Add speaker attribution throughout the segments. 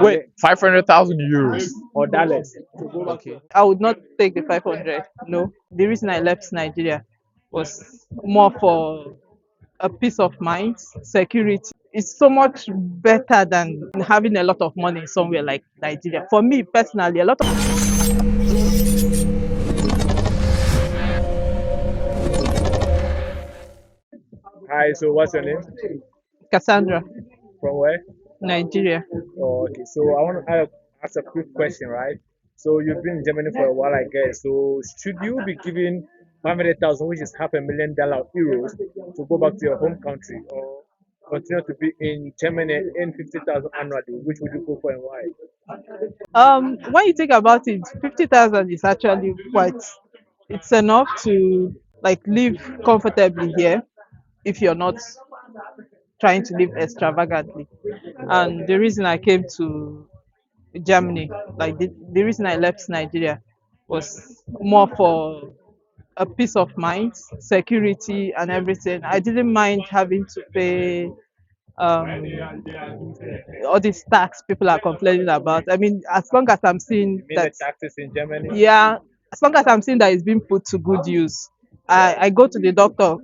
Speaker 1: Wait, 500,000 euros
Speaker 2: or dollars.
Speaker 1: Okay.
Speaker 3: I would not take the 500. No. The reason I left Nigeria was more for a peace of mind, security. It's so much better than having a lot of money somewhere like Nigeria. For me personally, a lot of
Speaker 2: Hi, so what's your name?
Speaker 3: Cassandra,
Speaker 2: From where?
Speaker 3: Nigeria.
Speaker 2: Oh, okay, so I want to ask a quick question, right? So you've been in Germany for a while, I guess. So should you be given 500,000, which is half a million dollar euros, to go back to your home country, or continue to be in Germany and earn 50,000 annually? Which would you go for and why?
Speaker 3: When you think about it, 50,000 is actually quite. It's enough to like live comfortably here if you're not trying to live extravagantly. And the reason I came to Germany, like the reason I left Nigeria was more for a peace of mind, security, and everything. I didn't mind having to pay all these tax people are complaining about. I mean, as long as I'm seeing
Speaker 2: You mean the
Speaker 3: that,
Speaker 2: taxes in Germany?
Speaker 3: yeah, as long as I'm seeing that it's being put to good use, I go to the doctor.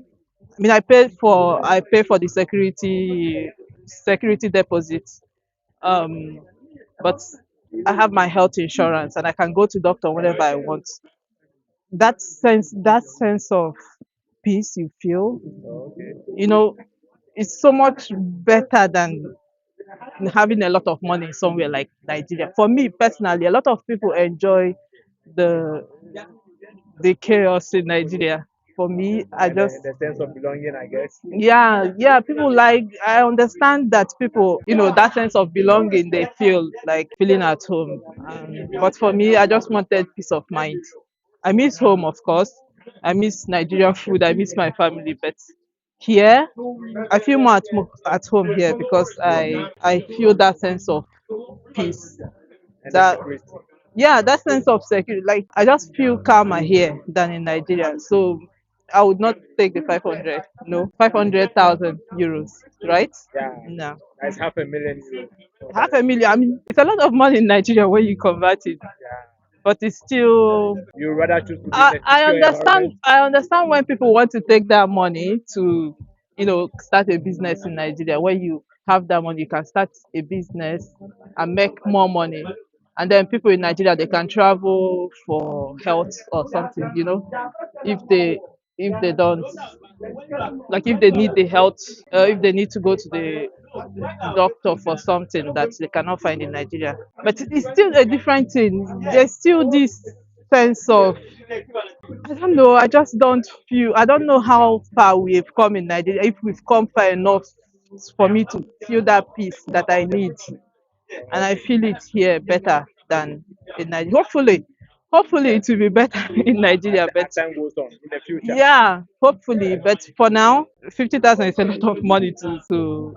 Speaker 3: I mean, I pay for the security deposit. Um, but I have my health insurance and I can go to doctor whenever I want. That sense of peace you feel,
Speaker 2: Okay.
Speaker 3: you know, it's so much better than having a lot of money somewhere like Nigeria. For me personally, a lot of people enjoy the the chaos in Nigeria. For me, I
Speaker 2: And
Speaker 3: just
Speaker 2: the sense of belonging, I guess.
Speaker 3: yeah, people like I understand that people, that sense of belonging they feel like feeling at home. But for me, I just wanted peace of mind. I miss home, of course. I miss Nigerian food. I miss my family, but here I feel more at home here because I feel that sense of peace.
Speaker 2: And the
Speaker 3: That
Speaker 2: security.
Speaker 3: yeah, that sense of security. Like I just feel calmer here than in Nigeria. So I would not take the 500. No, 500,000 euros, right?
Speaker 2: Yeah,
Speaker 3: No,
Speaker 2: that's half a million euros. So
Speaker 3: half a million. I mean, it's a lot of money in Nigeria when you convert it,
Speaker 2: yeah,
Speaker 3: but it's still.
Speaker 2: you rather choose to be in
Speaker 3: I,
Speaker 2: a
Speaker 3: I
Speaker 2: secure
Speaker 3: understand.
Speaker 2: environment.
Speaker 3: I understand when people want to take that money to, start a business in Nigeria. When you have that money, you can start a business and make more money. And then people in Nigeria they can travel for health or something. If they don't like if they need the health, if they need to go to the doctor for something that they cannot find in Nigeria. But it's still a different thing. There's still this sense of I don't know. I just don't feel. I don't know how far we've come in Nigeria. If we've come far enough for me to feel that peace that I need, and I feel it here better than in Nigeria. Hopefully it will be better in Nigeria. But
Speaker 2: As time goes on in the future.
Speaker 3: yeah, hopefully. But for now, 50,000 is a lot of money to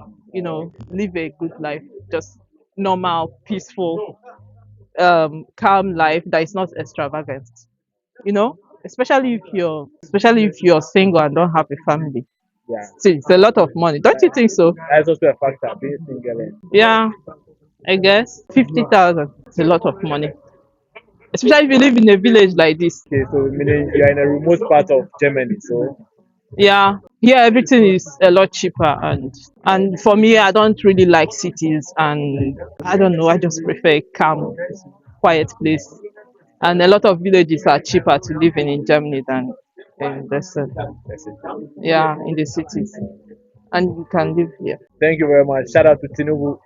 Speaker 3: live a good life, just normal, peaceful, calm life that is not extravagant. You know, especially if you're single and don't have a family.
Speaker 2: Yeah,
Speaker 3: See, it's a lot of money. Don't you think so?
Speaker 2: that's also a factor, being single. And
Speaker 3: Yeah, I guess 50,000 is a lot of money, especially if you live in a village like this.
Speaker 2: okay, so meaning you're in a remote part of Germany, so
Speaker 3: Yeah, here everything is a lot cheaper, and for me, I don't really like cities, and I don't know. I just prefer a calm, quiet place, and a lot of villages are cheaper to live in Germany than in
Speaker 2: that's it.
Speaker 3: yeah, in the cities, and you can live here
Speaker 2: Thank you very much. Shout out to Tinubu.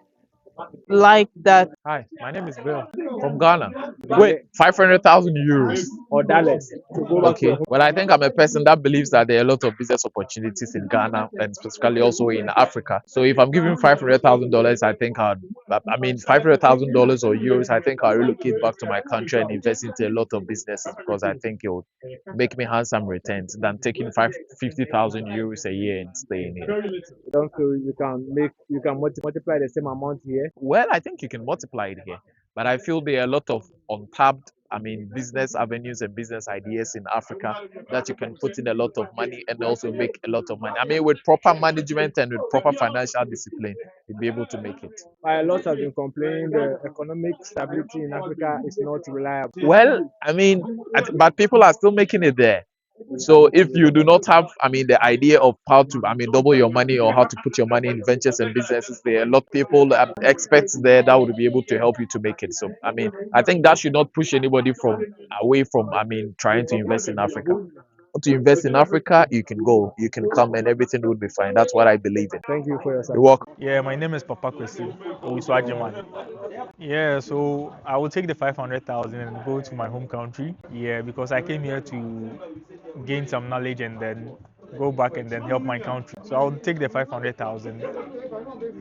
Speaker 3: like that.
Speaker 1: Hi, my name is Bill from Ghana. Wait,
Speaker 2: Wait,
Speaker 1: 500,000 euros
Speaker 2: or dollars. To go back to
Speaker 1: Okay.
Speaker 2: your home.
Speaker 1: Well, I think I'm a person that believes that there are a lot of business opportunities in Ghana and specifically also in Africa. So if I'm giving $500,000, I think I mean, $500,000 or euros, I think I'll relocate back to my country and invest into a lot of businesses because I think it will make me handsome returns than taking 50,000 euros a year and staying here.
Speaker 2: You don't feel you can multiply the same amount here.
Speaker 1: Well, I think you can multiply it here, but I feel there are a lot of untapped business avenues and business ideas in Africa that you can put in a lot of money and also make a lot of money. With proper management and with proper financial discipline, you'll be able to make it.
Speaker 2: A lot have been complaining the economic stability in Africa is not reliable.
Speaker 1: Well, but people are still making it there. So if you do not have, the idea of how to, double your money or how to put your money in ventures and businesses, there are a lot of people, experts there that would be able to help you to make it. So, I think that should not push anybody away from, trying to invest in Africa. To invest in Africa, you can go, you can come, and everything will be fine. That's what I believe in.
Speaker 2: Thank you for your
Speaker 1: You're
Speaker 2: support.
Speaker 1: welcome.
Speaker 4: Yeah, my name is Papa Kwesi Owusuajiman. Yeah, so I will take the 500,000 and go to my home country. Yeah, because I came here to gain some knowledge and then go back and then help my country. So I will take the 500,000,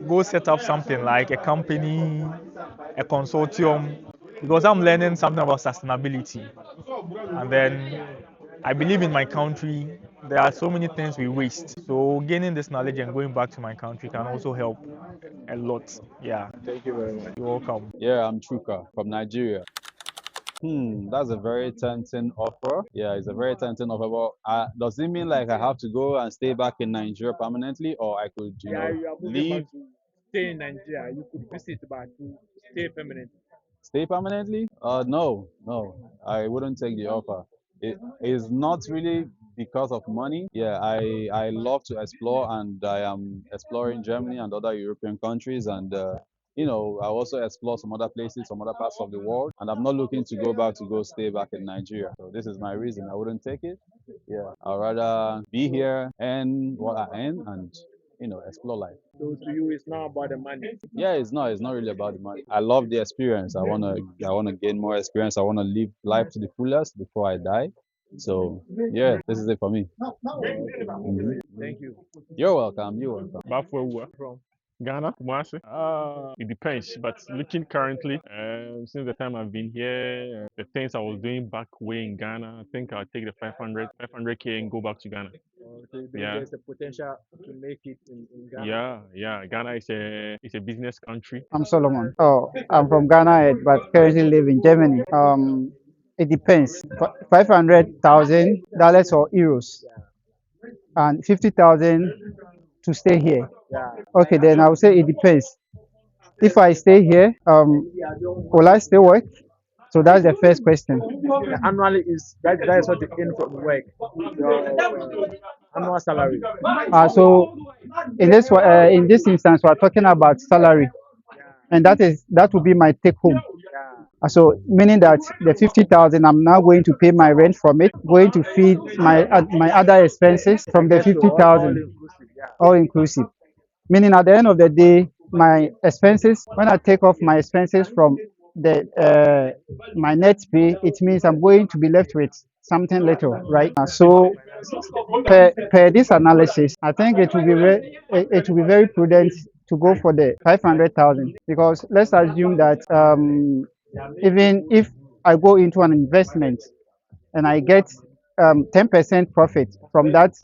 Speaker 4: go set up something like a company, a consortium, because I'm learning something about sustainability. And then I believe in my country. There are so many things we waste. So gaining this knowledge and going back to my country can also help a lot. Yeah.
Speaker 2: Thank you very much.
Speaker 4: You're welcome.
Speaker 5: Yeah, I'm Chuka from Nigeria. That's a very tempting offer. Yeah, it's a very tempting offer. But does it mean like I have to go and stay back in Nigeria permanently, or I could,
Speaker 2: You are moving
Speaker 5: leave,
Speaker 2: back to stay in Nigeria. You could visit, but to stay permanent.
Speaker 5: stay permanently? No, I wouldn't take the offer. It is not really because of money. Yeah, I love to explore, and I am exploring Germany and other European countries, and I also explore some other places, some other parts of the world, and I'm not looking to go back to go stay back in Nigeria. So this is my reason. I wouldn't take it. Yeah, I'd rather be here and what I earn and explore life.
Speaker 2: So to you, it's not about the money.
Speaker 5: Yeah, it's not really about the money. I love the experience. I wanna gain more experience. I wanna live life to the fullest before I die. So yeah, this is it for me. Mhm.
Speaker 2: Thank you.
Speaker 5: You're welcome. You're welcome.
Speaker 6: Bafwa
Speaker 2: From
Speaker 6: Ghana, Kumasi. It depends, but looking currently, since the time I've been here, the things I was doing back way in Ghana, I think I'll take the 500k and go back to Ghana.
Speaker 2: so you believe
Speaker 6: Yeah.
Speaker 2: there's a potential to make it in Ghana.
Speaker 6: Yeah. Ghana is a business country.
Speaker 7: I'm Solomon. Oh, I'm from Ghana, but currently live in Germany. It depends. $500,000 or euros, and 50,000 to stay here.
Speaker 2: Yeah.
Speaker 7: Okay, then I would say it depends. If I stay here, will I still work? So that's the first question.
Speaker 2: Annually is that is what you earn from work. Your annual salary.
Speaker 7: So in this instance, we're talking about salary, and that will be my take home.
Speaker 2: Yeah.
Speaker 7: So meaning that the 50,000, I'm now going to pay my rent from it, going to feed my other expenses from the
Speaker 2: So all
Speaker 7: 50,000,
Speaker 2: inclusive. Yeah.
Speaker 7: all inclusive. Meaning at the end of the day, my expenses, when I take off my expenses from the my net pay, it means I'm going to be left with something little, right? So per this analysis, I think it will be very prudent to go for the 500,000, because let's assume that even if I go into an investment and I get 10% profit from that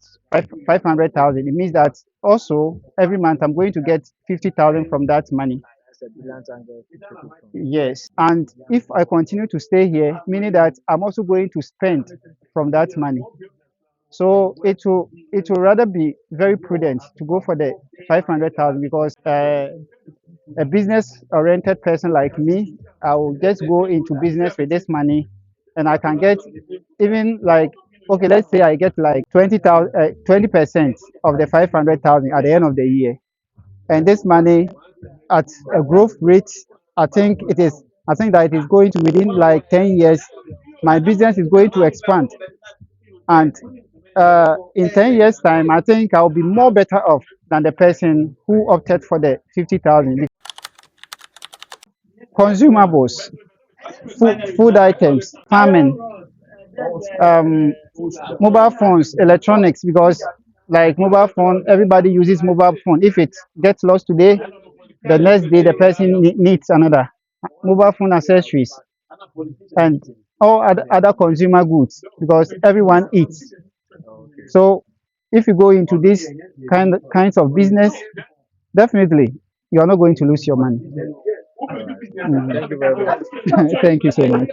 Speaker 7: 500,000, it means that also every month I'm going to get 50,000 from that money.
Speaker 2: That's a brilliant angle to take it from.
Speaker 7: Yes, and if I continue to stay here, meaning that I'm also going to spend from that money. So it will rather be very prudent to go for the 500,000, because a business-oriented person like me, I will just go into business with this money, and I can get even like, okay, let's say I get like 20% of the 500,000 at the end of the year, and this money at a growth rate, I think that it is going to, within like 10 years, my business is going to expand, and in 10 years time, I think I'll be more better off than the person who opted for the 50,000. Consumables, food items, farming, mobile phones, electronics, because like mobile phone, everybody uses mobile phone. If it gets lost today, the next day the person needs another. Mobile phone accessories and all other consumer goods, because everyone eats. So if you go into this kinds of business, definitely you are not going to lose your money.
Speaker 2: Thank you very much.
Speaker 7: Thank you so much.